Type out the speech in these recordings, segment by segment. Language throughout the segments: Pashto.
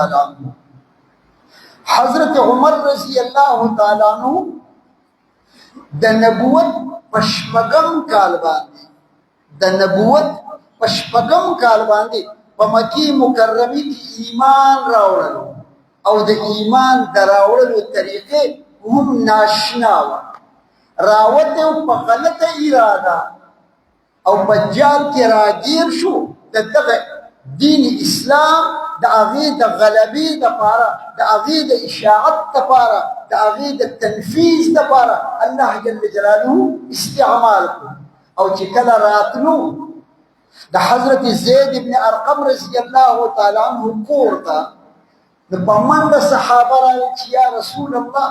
عنہ حضرت عمر رضی اللہ تعالیٰ عنہ د نبوت پشپگم کال باندې د نبوت پشپگم کال باندې په مکی مکرمه کې ایمان راوړل او د ایمان دراوړلو طریقې هم ناشنا و راوته په غلطه اراده او بجال کې راګیر شو دغه دین اسلام د هغې د غلبې دپاره د هغې د اشاعت دپاره د هغې د تنفیذ دپاره الله جل جلاله استعمال کړو او چې کله راتلو د حضرت زید بن ارقم رضی الله تعالی عنه کور ته نو په منډه صحابه راغلل چې یا رسول الله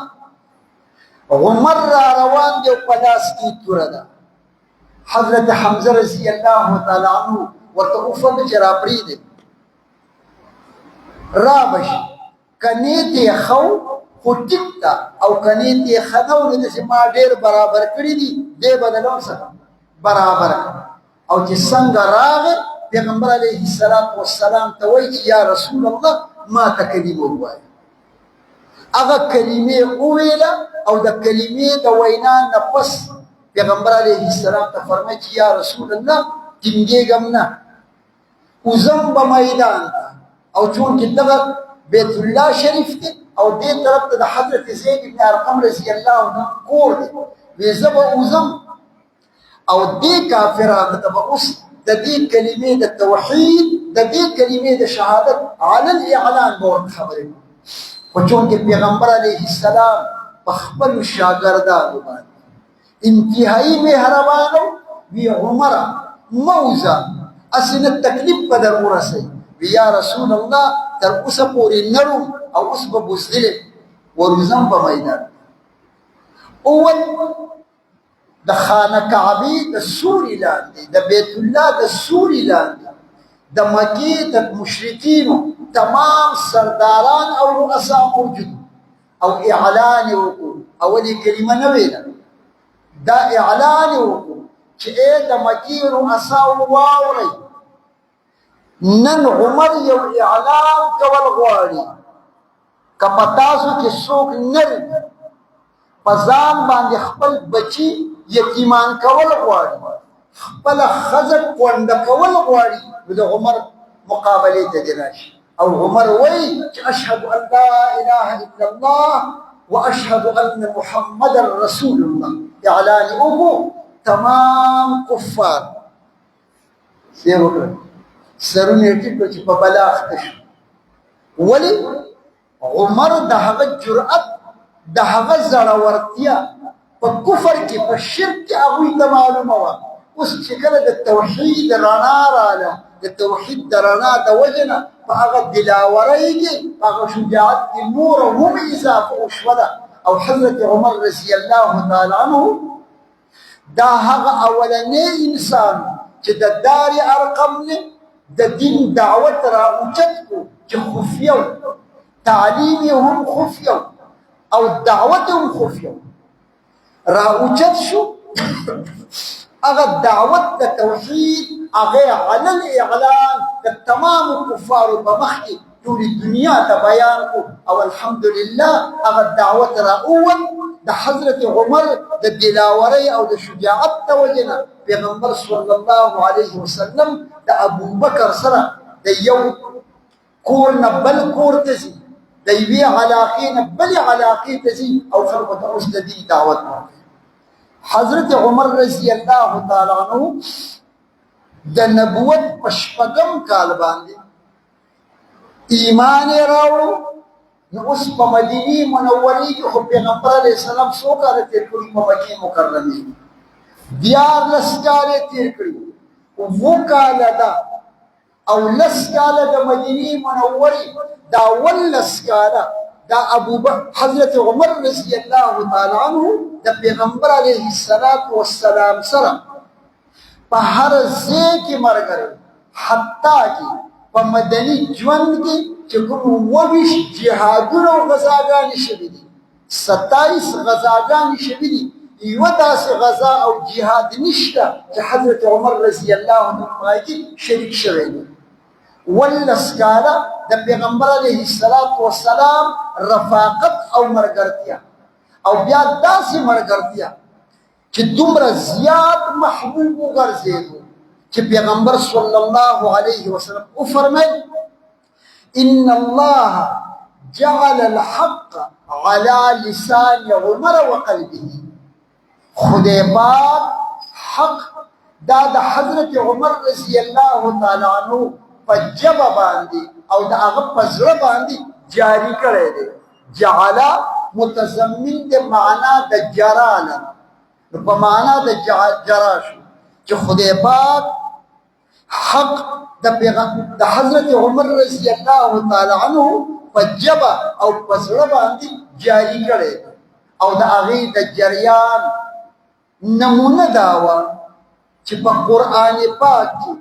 عمر را روان دی او په لاس کې توره ده حضرت حمزه رضی الله تعالی عنه ورته وفرمایل چې راپرېږدئ را بشي که نیت یې ښه خو ټیک ده او که نیت یې ښه نه و نو داسې ما ډېر برابر کړي دي دی به د نور څخه برابر کړه او چې څنګه راغی پیغمبر علیه السلام والسلام ته وایي چې یا رسول الله ما ته کلمه ووایه هغه کلمې وویله او د کلمې د وینا نه پس پیغمبر علیه السلام ته فرمایي چې یا رسول الله ټینګېږم نه وزم به میدان ته او چونکې دغه بیت الله شریف دی او دې طرف ته د حضرت زید بن ارقم رضی الله عنه کور دی وی زه به وزم او دې کافرانو ته به اوس د دې کلمې د توحید د دې کلمې د شهادت علی الاعلان به ورته خبرې خو چونکې پیغمبر علیه السلام په خپلو شاګردانو باندې انتهایي مهربان وي عمره مه وځه هسې نه تکلیف به در ورسوي یا رسول الله تر اوسه پورې نرم او اوس به بزدل ورځم په میدان اول د خانه کعبې د سوري لاندې د بیت الله د سوري لاندې د مکې د مشرکینو تمام سرداران او رؤسا موجود او اعلان وکړو اولې کلمه نه ویله دا اعلان وکړو چې ای د مکې رؤساو واورئ نن عمر یو اعلان کول غواړي که په تاسو کې څوک نر په ځان باندې خپل بچي یتیمان کول غواړي خپله ښځه کونډه کول غواړي نو د عمر مقابلې ته دې راشي او عمر وایي چې اشهد ان لا اله الا الله واشهد ان محمد رسول الله اعلان وکړو تمام کفار سیر وکړه سرونه ټیټ کړه چې په بلا اخته شو ولې عمر د هغه جرأت د هغه زړورتیا په کفر کې په شرک کې هغوی ته معلومه وه اوس چې کله د توحید رڼا راله د توحید د رڼا د وجې نه په هغه دلاورۍ کې په هغه شجاعت کې نور هم اضافه وشوله او حضرت عمر رضی الله تعالی عنه دا هغه اولنی انسان چې د دار ارقم نه د دین دعوت را اوچت کو چې خفیه تعلیم یې هم خفیه او دعوت هم خفیه را اوچت شو هغه دعوت د توحید هغه علی الاعلان د تمام کفارو په مخ کې ټولې دنیا ته بیان کو او الحمدلله هغه دعوت را اول د حضرت عمر د دلاورۍ او د شجاعت د وجې نه پیغمبر صلی الله علیه وسلم د ابوبکر سره د یو کور نه بل کور ته ځي د یوې علاقې نه بلې علاقې ته ځي او خلکو ته اوس د دین دعوت ورکوي حضرت عمر رضی الله تعالی عنه د نبوت په شپږم کال باندې ایمان یې راوړو نو اوس په مدینې منورې کې خو پیغمبر علیه السلام څو کاله تېر کړي په مکې مکرمې دیارلس کاله تېر کړي اووه کاله ده او لس کاله د مدینې منورې دا اولس کاله دا حضرت عمر رضی الله تعالی عنه د پیغمبر علیه السلام سره په هر ځای کې ملګری حتی کې په مدني ژوند کې چې کوم 22 جهادونه او غزاګانې شوي دي 27 غزاګانې شوي دي یوه داسې غزا او جهاد نشته چې حضرت عمر رضی الله عنه کې شریک شوی دی ولسکاله د پیغمبر علیه السلام رفاقت او مرګرتیا او بیا داسې مرګرتیا چې دومره زیات محبوب وګرځېدو چې پیغمبر صلی الله علیه وسلم وفرمیل ان الله جعل الحق على لسان عمر وقلبه. خدای پاک حق دا د حضرت عمر رضی الله تعالی عنہ په ژبه باندې او د هغه په زړه باندې جاری کړی دی. جعل متضمن د معنا د جراله، په معنا د جرا شو چې خدای پاک حق د حضرت عمر رضی الله تعالی عنہ په ژبه او په زړه باندې جاری کړی او د هغې د جریان نمونه دا وه چې په قرآن پاک کې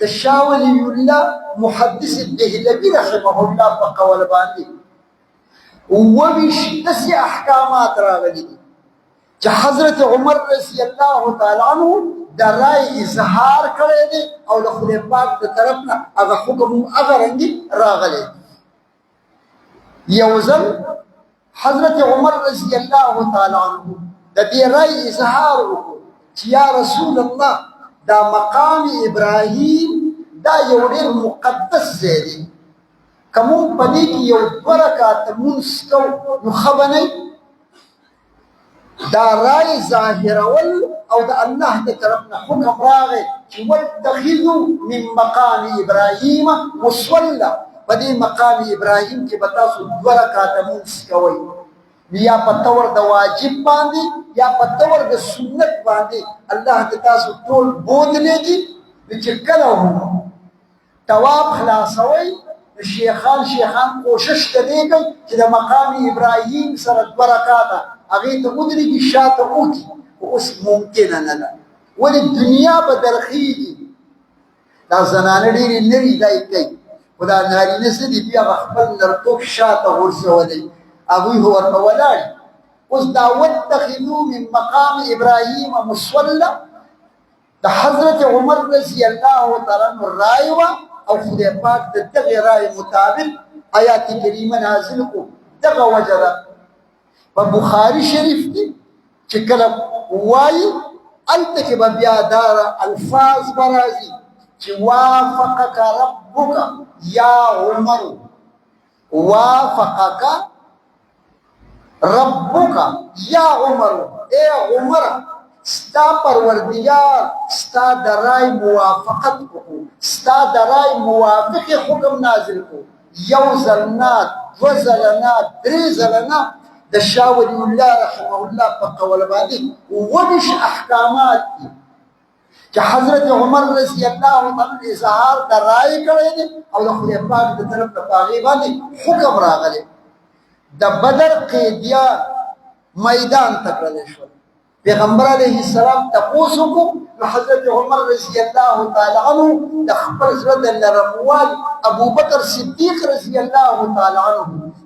د شاه ولی الله محدث دهلوي رحمه الله په قول باندې 22 داسې احکامات راغلي دي چې حضرت عمر رضی الله تعالی عنہ د رای اظهار کړی دی او د خدای پاک د طرف نه هغه حکم هغه رنګې راغلی. یو ځل حضرت عمر رضی الله تعالی عنہ د دې رای اظهار وکړو چې یا رسول الله دا مقام ابراهیم دا یو ډېر مقدس ځای دی، که مونږ په دې کې یو 2 رکعته لمونځ کوو نو ښه به نه دا رای ظاهرول او د الله د طرف نه حکم راغی چې واتخذوا من مقام ابراهیم مصلی، په دې مقام ابراهیم کې به تاسو 2 رکعته لمونځ کوئ، یا په طور د واجب باندې یا په طور د سنت باندې الله د تاسو ټول بودلېږي. چې کله هم طواف خلاصوئ شیخان کوشش کوي چې د مقام ابراهیم سره 2 رکعته هغې ته ودرېږي شاته وکړي، خو اوس ممکنه نه ده. ولې دنیا به درخېږي، دا زنانه ډېرې لرې دی کوي، خو دا نارینه څه دي بیا به خپل نرتوب شاته غورځولی هغوی خو ورته ولاړ. اوس دا واتخذوا من مقام ابراهیم مصلی د حضرت عمر رضی الله تعالی عنہ رای وه او خدای پاک د دغې رای مطابق آیات کریمه نازل کړو. دغه وجه ده په بخاري شریف کې چې کله وایي هلته کې به بیا دا الفاظ به راځي چې وافقک ربک یا عمر، وافقک ربک یا عمر، اے عمر ستا پروردگار ستا د رای موافقت وکړو، ستا د رای موافق حکم نازل کړو. یو ځل نه 2 ځله نه 3 ځله نه د شاه ولی الله رحمه الله په قول باندې 22 احکامات دي چې حضرت عمر رضی الله تعالی اظهار د رای کړی دی او د خدای پاک د طرف نه په هغې باندې حکم راغلی. د بدر قیدیان میدان ته کړلی شول، پیغمبر علیه السلام تپوس وکړو نو حضرت عمر رضی الله تعالی عنہ د خپل زړه د نرموالي، ابوبکر صدیق رضی الله تعالی عنہ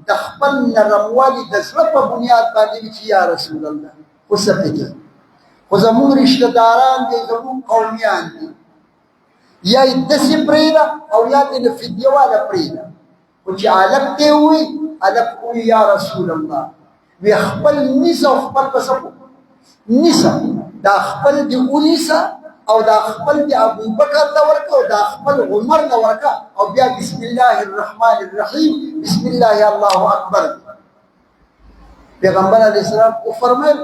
د خپل نرموالي د زړه په بنیاد باندې چې یا رسول الله خو څه پکې، خو زمونږ رشته داران دي، زمونږ قومیان دي، یا یې داسې پرېږده او یا دې نه فدیه واله پرېږده. خو چې هلک ته یې ووایي هلک ووایي یا رسول الله وی خپل نیسه او خپل به څه نیسه، دا خپل دې ونیسه او دا خپل دې ابوبکر ته ورکه او دا خپل عمر ته ورکه او بیا بسم الله الرحمن الرحیم بسم الله الله اکبر. پیغمبر علیه السلام وفرمیل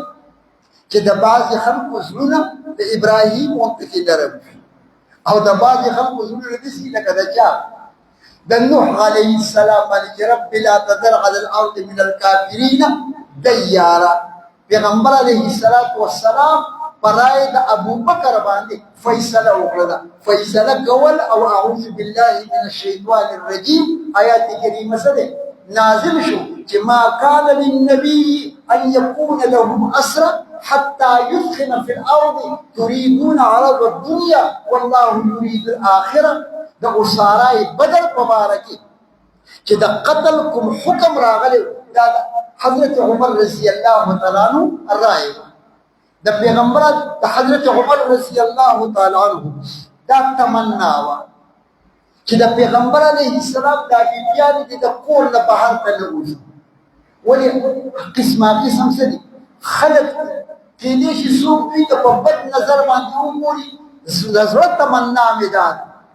چې د بعضې خلکو زړونه د ابراهیم غوندې کې نرم او د بعضې خلکو زړونه داسې لکه د چا د نوح علیه السلام باندې چې رب لا تذر علی الارض من الکافرین دیارا. پیغمبر علیه السلام برای د ابوبکر باندې فیصله وکړه، فیصله کول او اعوذ بالله من الشیطان الرجیم آیات کریمه سره نازل شو چې ما کان للنبی ان یکون له اسرى حتى يثخن في الارض تريدون عرض الدنيا والله يريد الاخره. د اسارای بدر مبارکی چې د قتل کوم حکم راغلی دا حضرت عمر رضی الله تعالی عنہ رائے د پیغمبر د حضرت عمر رضی الله تعالی عنہ دا تمنا وا چې د پیغمبر علیه السلام دا بیبیانې دي د کور نه بهر ته نه وځي. ولې قسمه قسم څه دي خلک کېدای شي څوک دوی ته په بد نظر باندې وګوري، د زړه تمنا مې دا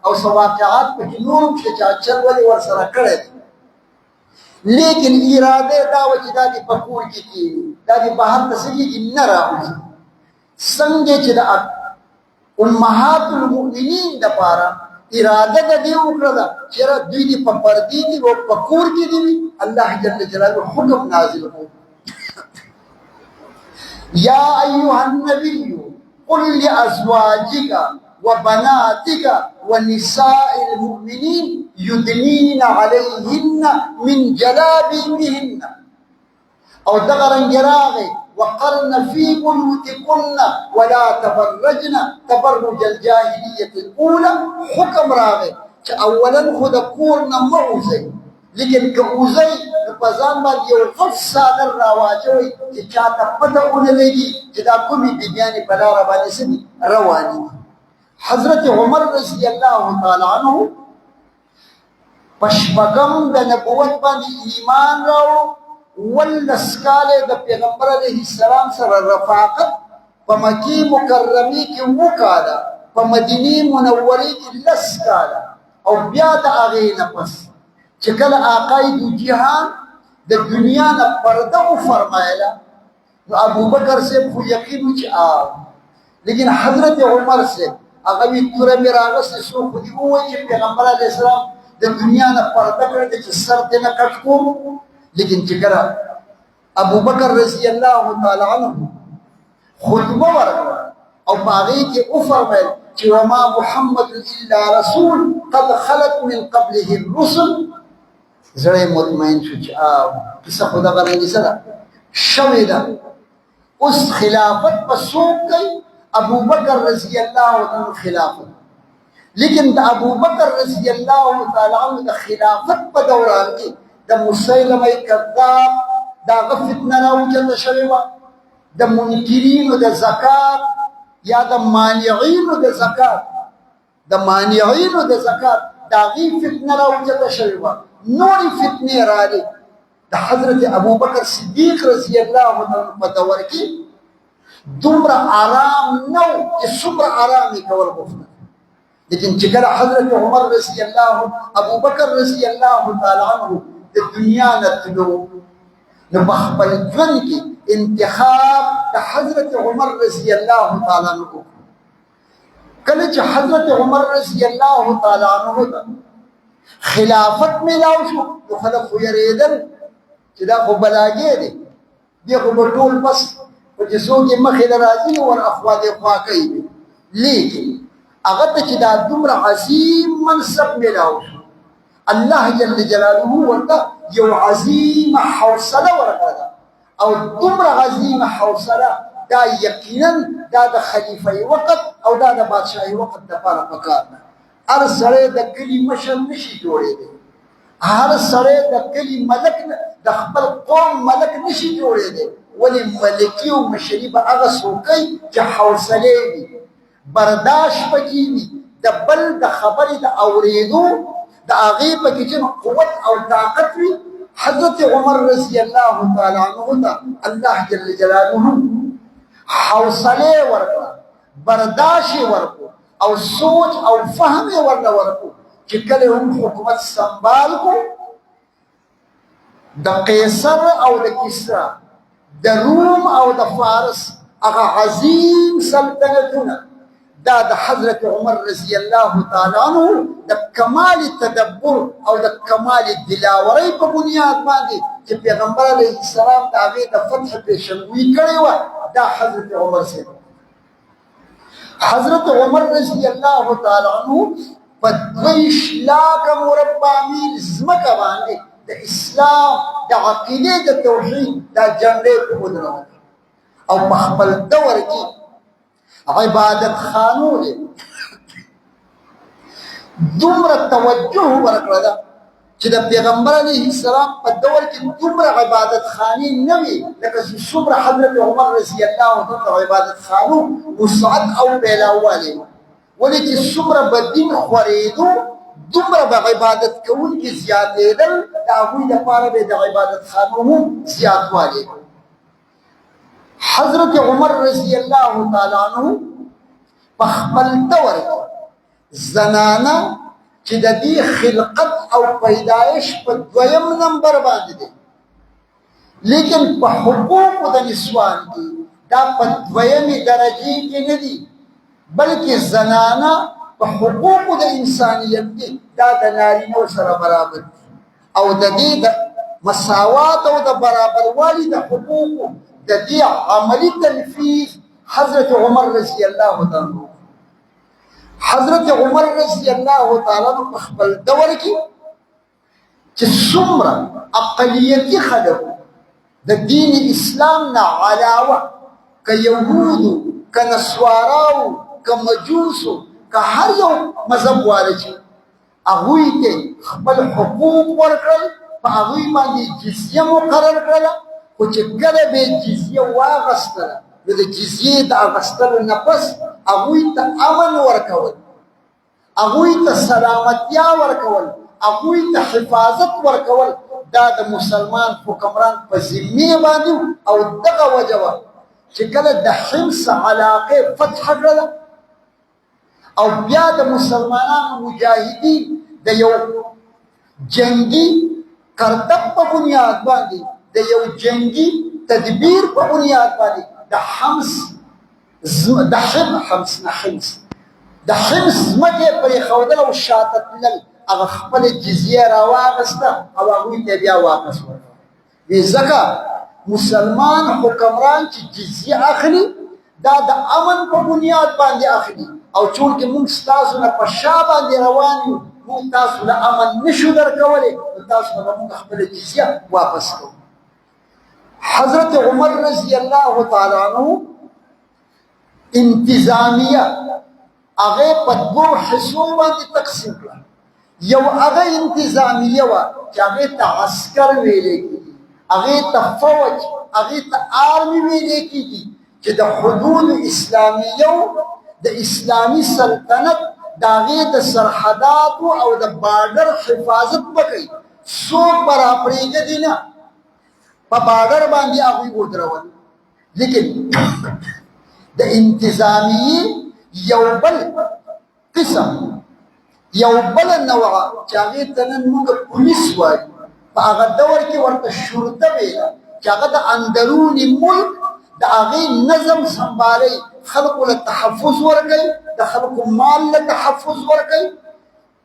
او څه واقعات پکې نور هم شته چې چل ولې ورسره کړی دی، لیکن اراده دا وه چې دا دې په کور کې کېږي، دا دې بهر ته څه کېږي نه راوځي. څنګه چې د امهات المؤمنین دپاره اراده د دې وکړله چې یاره دوی دې په پردې کې او په کور کې دې وي، الله جل جلاله حکم نازل کړو. یا ایها النبی قل لازواجک وبناتک ونساء المؤمنین یدنین علیهن من جلابیبهن. او دغه رنګ راغی وقرن في بيوتكن ولا تبرجن تبرج الجاهلية الأولى. حكم راغی چې اولا خو د کور نه مه وځئ، لیکن که وځئ نو په ځان باندې یو غټ څادر راواچوئ چې چاته پته ونه لګي چې دا کومې بیبیانې په لاره باندې څه دي روانې دي. حضرت عمر رضی الله تعالی عنه په شپږم د نبوت باندې ایمان راوړو، 19 کاله د پیغمبر علیه السلام سره رفاقت په مکې مکرمې کې وکاله، په مدینې منورې کې 10 کاله، او بیا د هغې نه پس چې کله آقای دو جهان د دنیا نه پرده وفرمایله نو ابوبکر صاحب خو یقین و چې لیکن حضرت عمر صاحب هغه وي توره مې راغستې څوک خو دې ووایي چې پیغمبر علیه السلام د دنیا نه پرده کړی دی چې سر دې نه کټ کوم. لیکن چې کله ابوبکر رضی الله تعالی عنه خطبه ورکړه او په هغې کې وفرمیل چې وما محمد الا رسول قد خلت من قبله الرسل، زړه یې مطمئن شو چې قصه خو دغه رنګې څه ده شوې ده. اوس خلافت به څوک کوي؟ ابوبکر رضی الله عنه خلافت. لیکن د ابوبکر رضی الله تعالی عنه د خلافت په دوران کې د مسیلمه کذاب دا هغه فتنه راوچته شوې وه، د منکرینو د زکات یا د مانعینو د زکات د هغې فتنه راوچته شوې وه. نورې فتنې راغلې د حضرت ابوبکر صدیق رضی الله عنه په دور کې دومره آرام نه و چې څومره آرام یې کول غوښتل. لیکن چې کله حضرت عمر رضی الله ابوبکر رضی الله تعالی عنه د دنیا نه تلو نو په خپل ژوند کې انتخاب د حضرت عمر رضی الله تعالی عنه کله چې حضرت عمر رضی الله تعالی عنه ته خلافت میلاو شو نو خلک خو یېرېدل چې دا خو بلاګې دی، دی خو به ټول بس خو چې څوک یې مخې ته راځي نو ور اخوا دېخوا کوي. لیکن هغه ته چې دا دومره عظیم منصب میلاو شو، الله جل جلاله ورته یو عظیمه حوصله ورکړه، او دومره عظیمه حوصله دا یقینا دا د خلیفه وقت او دا د بادشاهي وقت دپاره پکار ده. هر سړی د کلي مشر نشي جوړېدی، هر سړی د کلي ملک د خپل قوم ملک نشي جوړېدی. ولې ملکي او مشري به هغه څوک کوي چې حوصلې وي، برداشت پکې وي، د بل د خبرې د اورېدو د هغې پکې چې قوت او طاقت وي. حضرت عمر رضی الله تعالی عنه ته الله جل جلاله حوصلې ورکړه، برداشت یې ورکړو او سوچ او فهم یې ورله ورکړو چې کله هم حکومت سنبال کړو د قیصر او د کسرا د روم او د فارس هغه عظیم سلطنتونه دا د حضرت عمر رضی الله تعالی عنه د کمال تدبر او د کمال دلاورۍ په بنیاد باندې چې پیغمبر علیه السلام د هغې د فتح پیشنګویي کړې وه، دا حضرت عمر صاحب. حضرت عمر رضی الله تعالی عنه په 2 لاکه مربع میل ځمکه باندې د اسلام د عقیدې د توحید دا جنډې ودرول او په خپل دور کې عبادت خانو دومره توجه ورکړه ده چې د پیغمبر علیه السلام په دور کې دومره عبادت خانې نه وي لکه څومره حضرت عمر رضی الله عنه عبادت خانو وسعت او پیلاوالی. ولې چې څومره به دین خورېدو دومره به عبادت کوونکي زیاتېدل د هغوی دپاره به د عبادت خانو زیاتوالی. حضرت عمر رضی الله تعالی عنه په خپل دور کې زنانه چې د دې خلقت او پیدایش په دویم نمبر باندې دی، لیکن په حقوقو د نسوان کې دا په دویمې درجې کې نه دي، بلکې زنانه په حقوقو د انسانیت کې دا د نارینو سره برابر دي او د دې د مساوات او د برابروالي د حقوقو د دې عملي تنفیذ حضرت عمر رضی الله تعالی حضرت عمر رضی الله تعالی په خپل دور کې چې څومره اقلیتي خلک د دین اسلام نه علاوه که یهودو که نسواراو که مجوسو که هر یو مذهب والا چې هغوی ته خپل حقوق ورکړل، په هغوی باندې جزیه مقرر کړله، خو چې کله به جزیه واغستله نو د جزیې د اغستلو نه پس هغوی ته امن ورکول، هغوی ته سلامتیا ورکول، هغوی ته حفاظت ورکول، دا د مسلمان حکمران په ذمې باندې او دغه وجه وه چې کله د حمص علاقې فتح کړله او بیا د مسلمانانو مجاهدین د یو جنگي کردب په بنیاد باندې د یو جنگي تدبیر په بنیاد باندې د حمص ځمکې پرې ښودل او شاته تلل، هغه خپله جزیه راواغسته او هغوی ته بیا واپس ورکړه. ځکه مسلمان حکمران چې جزیه اخلي دا د امن په بنیاد باندې اخلي، او چونکې موږ ستاسو نه په شا باندې روان یو، موږ تاسو له امن نشو درکولی، نو تاسو ته به موږ خپله جزیه واپس کوو. حضرت عمر رضی الله تعالی عنه انتظامیه هغې په دوو حصو باندې تقسیم کړه. یو هغه انتظامیه وه چې هغې ته عسکر ویلی کېږي، هغې ته فوج، هغې ته آرمي ویلی کېږي، چې د حدود اسلامیو د اسلامي سلطنت د هغې د سرحداتو او د بارډر حفاظت به کوي، څوک به راپرېږدي نه، په بارډر باندې هغوی ودرول. لیکن د انتظامیې یو بل قسم، یو بل نوعه چې هغې ته نن موږ پولیس وایو، په هغه دور کې ورته شرطه ویله چې هغه د اندرون ملک د هغې نظم سنبالوي، خلقو له تحفظ ورکوي، د خلقو مال له تحفظ ورکوي،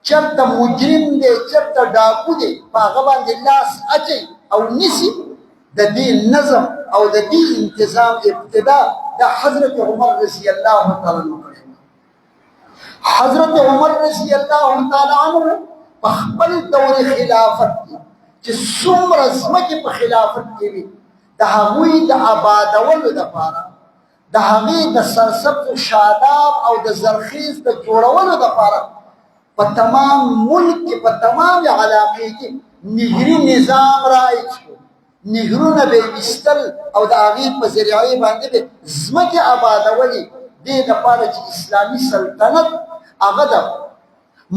چېرته مجرم دی چېرته ډاکو دی په هغه باندې لاس اچوي او نیسي. د دې نظم او د دې انتظام ابتدا د حضرت عمر رضی الله تعالی عنه کړی. حضرت عمر رضی الله تعالی عنه په خپل دور خلافت کې چې څومره ځمکې په خلافت کې وي د هغوی د آبادولو دپاره، د هغې د سرسبز شاداب او د زرخیز د جوړولو دپاره په تمام ملک کې په تمام علاقې کې نهري نظام رایج شو. نهرونه به یې ویستل او د هغې په ذریعې باندې به ځمکې آبادولې، دې دپاره چې اسلامي سلطنت هغه د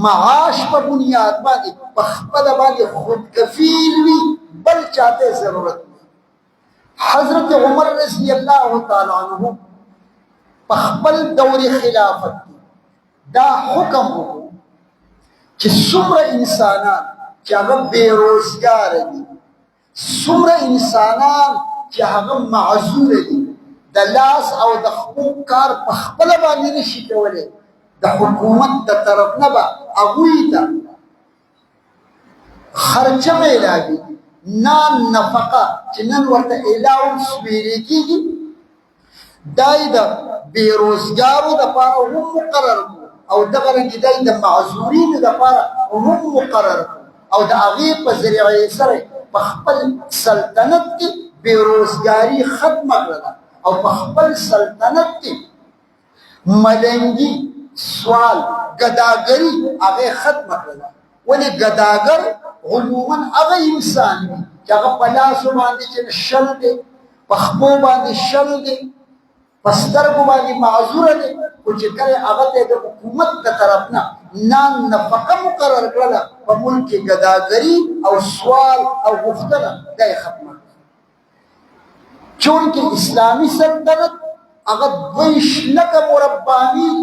معاش په بنیاد باندې په خپله باندې خودکفیل وي، بل چاته ضرورت نه. حضرت عمر رضی الله تعالی عنه په خپل دور خلافت کې دا حکم وکړو چې څومره انسانان چې هغه بېروزګاره دي، څومره انسانان چې هغه معذوره دي، د لاس او د حقوق کار په خپله باندې نشي کولی، د حکومت د طرف نه به هغوی ته خرچه میلاوي، نان نفقه چې نن ورته الاونس ویلې کېږي، دا یې د بېروزګارو دپاره هم مقرر کړو او دغه رنګې دا یې د معذورینو دپاره هم مقرر کړو او د هغې په ذریعې سره په خپل سلطنت کې بېروزګاري ختمه کړله او په خپل سلطنت کې ملنګي، سوال، ګداګري هغې ختمه کړله. ولې ګداګر عموما هغه انسان وي چې هغه په لاسو باندې چې شل دی، په خپو باندې شل دی، په سترګو باندې معذوره دی، خو چې کله هغه ته د حکومت د طرف نه نان نفقه مقرر کړله په ملک کې ګداګري او سوال او غوښتنه دا یې ختمه چونکې اسلامي سلطنت هغه 22 لکه مربع میل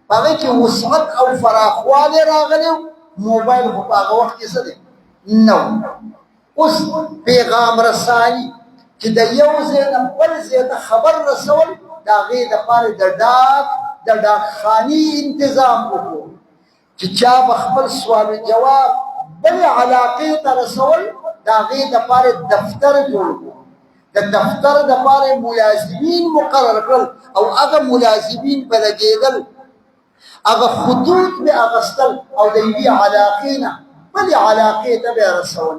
په هغې کې وسعت او فراخوالی راغلی موبایل خو په هغه وخت کې څه دی نه اوس پیغام رساني چې د یو ځای نه بل ځای ته خبر رسول د هغې دپاره د ډاکخانې انتظام وکړو چې چا به خپل سوال جواب بلې علاقې ته رسول د هغې دپاره دفتر جوړ کړو د دفتر دپاره ملازمین مقرر کړل او هغه ملازمین به لګېدل هغه خطوط به اخیستل او د یوې علاقې نه بلې علاقې ته به رسول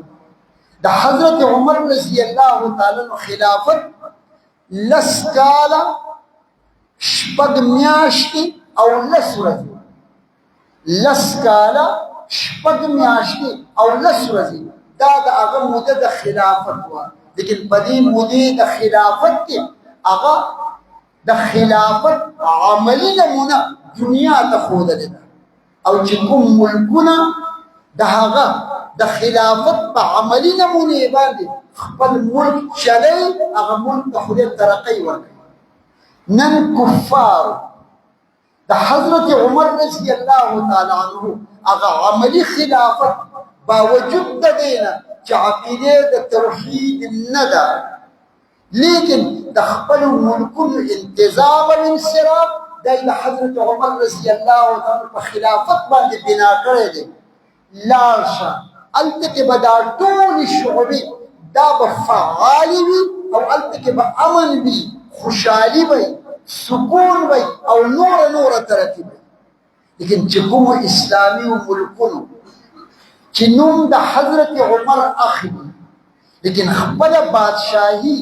د حضرت عمر رضی الله تعالی عنہ خلافت 10 کاله 6 میاشتې او 10 ورځې 10 کاله 6 میاشتې او 10 ورځې دا د هغه موده د خلافت وه لیکن په دې مودې د خلافت کې هغه د خلافت عملي نمونه دنیا ته ښودلې ده او چې کوم ملکونه د هغه د خلافت په عملي نمونې باندې خپل ملک چلی هغه ملک ته خدای ترقی ورکوي نن کفار د حضرت عمر رضی الله تعالی عنه هغه عملي خلافت باوجود د دې نه چې عقیده د توحید نه ده لیکن د خپل ملکونو انتظام او انصراف د حضرت عمر رضی الله تعالی په خلافت باندې بنا کړی دی لاړ شه هلته کې به دا ټولې شعبې دا به فعالې وي او هلته کې به امن وي خوشحالي وي سکون وي او نوره ترقي وي لیکن چې کومو اسلامي ملکونو چې نوم د حضرت عمر اخلي لیکن خپله بادشاهي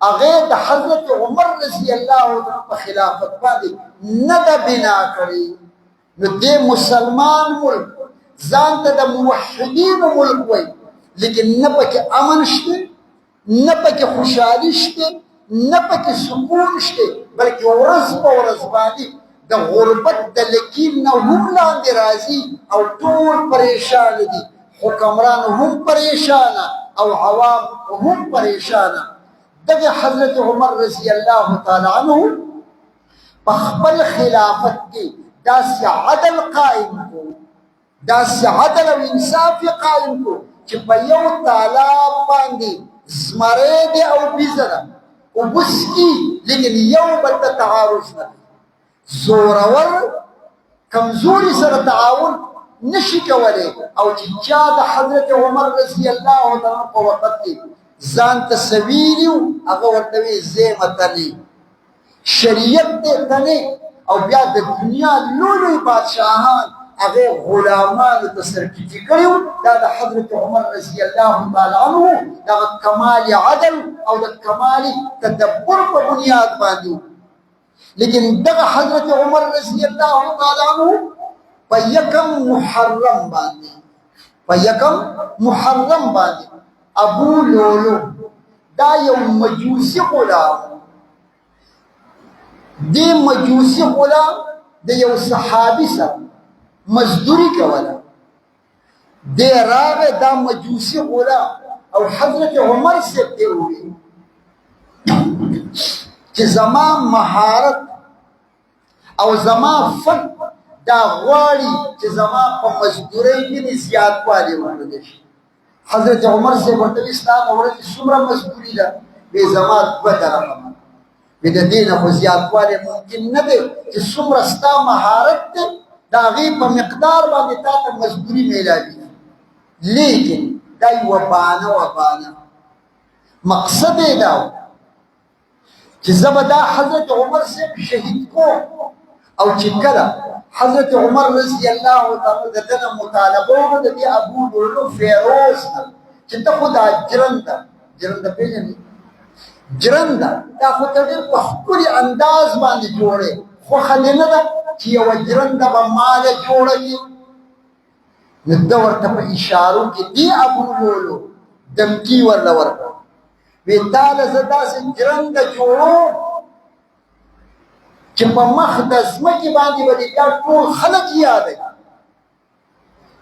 هغې د حضرت عمر رضی الله عنه په خلافت باندې نه ده بنا کړې نو دې مسلمان ملک ځان ته د موحدینو ملک وایي لیکن نه پکې امن شته نه پکې خوشحالي شته نه پکې سکون شته بلکې ورځ په ورځ باندې د غربت د لکیم نه هم لاندې راځي او ټول پریشان دي حکمران هم پریشانه او عوام هم پریشانه دغه حضرت عمر رضی الله تعالی عنه په خپل خلافت کې داسې عدل قائم کو داسې عدل او انصاف قائم کو چې په یو تالاب باندې زمری دی او بیزه ده اوبه څښي لیکن یو بل ته تعارض نه زورور کمزوري سره تعاون نشي کولی او چې چا د حضرت عمر رضی الله تعالی په وخت کې ځان ته سویلي هغه ورته وایي زه متلي شریعت دی تنې او بیا د دنیا لوی بادشاهان هغه غلامانو ته سرکټي کړي دا د حضرت عمر رضی الله تعالی عنه د کمال عدل او د کمال تدبر په بنیاد باندې لیکن دغه حضرت عمر رضی الله تعالی عنه په یکم محرم باندې ابو لولو دا یو مجوسی غلام دی مجوسی غلام د یو صحابي سره مزدوری کوله دی راغی دا مجوسی غلام او حضرت عمر سے ته وی چې زما مهارت او زما فن دا غواړي چې زما په مزدورۍ کې زیاتوالی وکړي حضرت عمر سے ورته اسلام اورې څومره مزدوري ده به زما بدر رقم به د دین خو زیاتوالی ممکن نه دی چې څومره ستا مهارت ده دا غي په مقدار باندې تا ته مزدوري میلاوي لیکن دا یو وبانه مقصد یې دا چې زبدا حضرت عمر سے شهید کو او چې کله حضرت عمر رضی الله تعالی دغه مطالبه د ابو لولو فیروز چې ته خدا جرند پیژنې جرند دا خو ته په خپل انداز باندې جوړې خو خلینه ده چې یو جرند به مال جوړي نو دا ورته په اشارو کې دی ابو لولو دمکی ورله ورته وی تعالی زدا سي جرند جوړو چې په مخ د ځمکې باندې به بیا ټول خلک یاد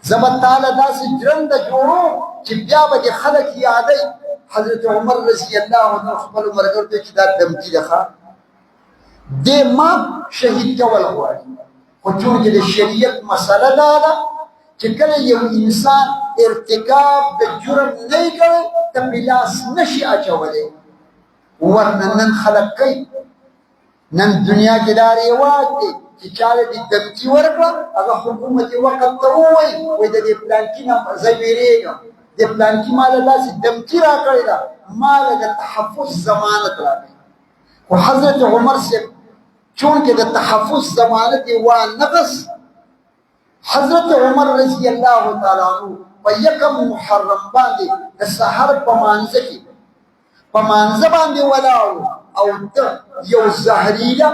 زبر تعالی داسې ژرنده جوړو چې بیا به دې خلک یادوي. حضرت عمر رضی الله عنه خپلو ملګرو ته چې دا دمکي ده ښه دې ما شهید کول غواړي. خو چونکې د شریعت مسله دا ده چې کله یو انسان ارتکاب د جرم نه یې کړی ته پرې لاس نشي اچولی. ورنه نن خلک کوي، نن دنیا کې دا رواج دی چې چاله دې دمکي ورکړه هغه حکومت یې وقت ته ووایي وایي د دې پلانکي نه زه وېرېږم، د پلانکي ماله داسې دمکي راکړې ده ماله د تحفظ ضمانت راکړي. خو حضرت عمر صاحب چونکې د تحفظ ضمانت یې وانغس، حضرت عمر رضی الله تعالی عنہ په یکم محرم باندې د سحر په مانځه کې په مانځه باندې ولاړ او ته یو زهریله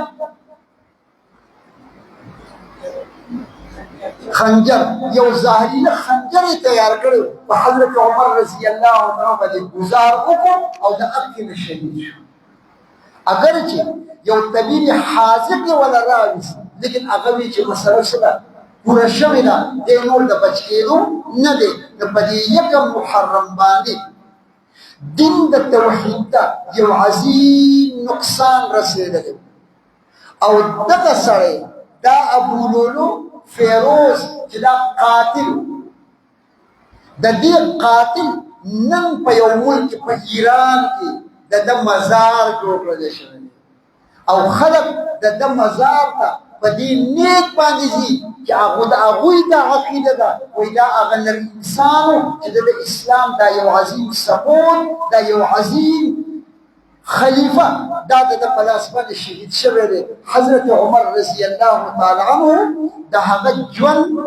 خنجر یو زهریله خنجر یې تیار کړی په حضرت عمر رضی الله عنه باندې گزار وکړ او د هغې نه شهید شو. اگر چې یو طبیب حاذق یې وله راویست لیکن هغه وایي چې مسله څه ده پوره شوې ده دې نور د بچ کېدو نه دی. نو په دې یکم محرم باندې دین د توحید ته یو عظیم نقصان رسېدلی او دغه سړی دا ابولولو فیروز چې دا قاتل د دې قاتل نن په یو ملک په ایران کې د ده مزار جوړ کړلی شوی او خلک د ده مزار ته په دې نیت باندې ځي چې د هغوی دا عقیده ده وایي دا هغه نر انسان چې د اسلام دا یو عظیم سپون دا یو عظیم خلیفه دا د په لاس باندې شهید شوی دی. حضرت عمر رضی الله تعالی عنه د هغه ژوند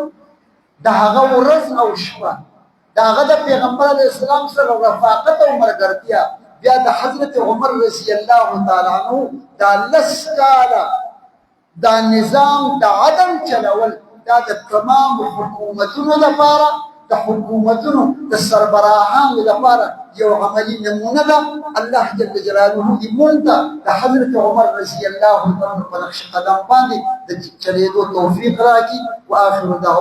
د هغه ورځ او شپه د هغه د پیغمبر علیه السلام سره رفاقت او ملګرتیا بیا د حضرت عمر رضی الله تعالی عنه دا 10 کاله دا نظام د عدم چلول دا د تمام حکومتونو لپاره د حکومتونو د سربراهانو لپاره یو عملی نمونه ده. الله جل جلاله دې موږ ته د حضرت عمر رضی الله عنه په نقش قدم باندې د چلېدو توفیق راکړي. واخر دعوانا